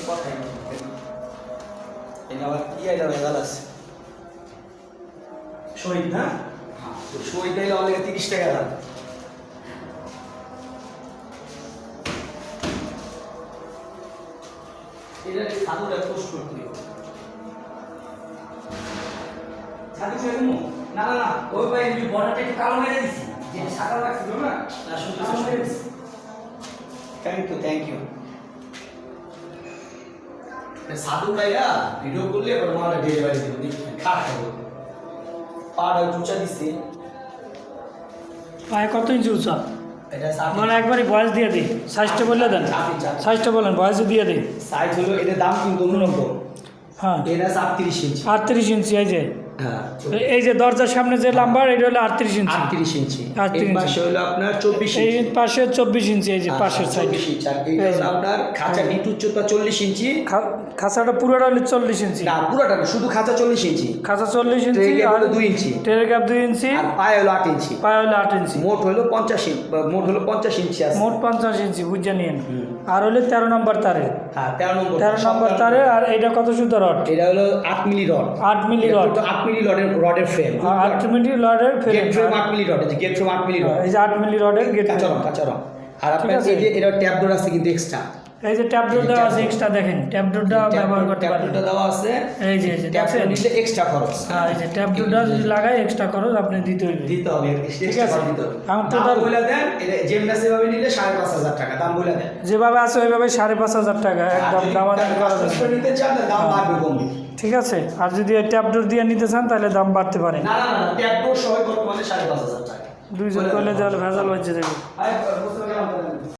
কথাই নেই এটা আবার কি আইডা ভেজাল আছে শহীদ না তো সই দিলে আমাদের 30 টাকা দাম এটা সাধুটা পোস্ট করতে হবে সাথে সেরকম না না না ওই ভাই আমি বর্ডারটা একটু কালো মেরে দিছি যে সাদা রাখছিল না কালো মেরে দিছি থ্যাংক ইউ সাধু ভাইরা ভিডিও করলে এবার মারা ডেলিভারি দেবো দেখবেন খারাপ হবে পাড়া চুচা দিছে পায়ে কত ইঞ্চি উঁচা এটা মানে একবারই বয়স দিয়ে দিই সাইজটা বললে দেন সাইজটা বলেন বয়সে দিয়ে দিই সাইজ হলো এটা দাম কিন্তু অন্যরকম হ্যাঁ এটা 38 ইঞ্চি 38 ইঞ্চি এই যে হ্যাঁ এই যে দরজার সামনে যে লাম্বার এটা হলো 38 ইঞ্চি 38 ইঞ্চি 38 এই পাশে হলো আপনার 24 এই ইঞ্চি পাশে 24 ইঞ্চি এই যে পাশের সাইড 24 ইঞ্চি আর এইটা হলো আপনার খাঁচা নিট উচ্চতা 40 ইঞ্চি খাঁচাটা পুরোটা হলো 40 ইঞ্চি না পুরোটা না শুধু খাঁচা 40 ইঞ্চি খাঁচা 40 ইঞ্চি ট্রে গ্যাপ আর হলো 2 ইঞ্চি টেরের গ্যাপ 2 ইঞ্চি আর পায়ে হলো 8 ইঞ্চি পায়ে হলো 8 ইঞ্চি মোট হলো 50 ইঞ্চি মোট হলো 50 ইঞ্চি আছে মোট 50 ইঞ্চি বুঝে নিন আর হলো 13 নম্বর তারে হ্যাঁ 13 নম্বর 13 নম্বর তারে আর এইটা কত সুতো রড এটা হলো 8 milli rod 8 milli rod 8 milli রডের ফ্রেম 8 মিলি রডের gate frame frame 8 milli rod gate frame 8 milli rod এই যে 8 মিলি রডের গেট কাঁচা রং আর আপনার আছে। এই যে এটা ট্যাপ ডোর আছে কিন্তু এক্সট্রা এই যে ট্যাপ ডোর দেওয়া আছে এক্সট্রা দেখেন ট্যাপ ডোরটা ব্যবহার করতে ট্যাপ পারেন ডোরটা দেওয়া আছে এই যে ট্যাপ দেখছেন নিলে এক্সট্রা খরচ হ্যাঁ এই যে ট্যাপ ডোরটা যদি লাগাই এক্সট্রা খরচ আপনি দিতে হইবে দিতে হবে ঠিক আছে দিতে হবে এখন দাম টোটাল বলে দেন এটা যেমন সেভাবে নিলে 5500 টাকা দাম বলে দেন যেভাবে আছে ওইভাবে 5500 টাকা একদম দামাদামি করা যাবে নিতে চান দাম বাড়বে কমবে ঠিক আছে আর যদি ট্যাপ ডোর দিয়ে নিতে চান তাহলে দাম বাড়তে পারে না না না ট্যাপ ডোর সহ বর্তমানে 5500 টাকা দুইজন করলে তাহলে ভেজাল হচ্ছে যাবে আয় বুঝতে পারলাম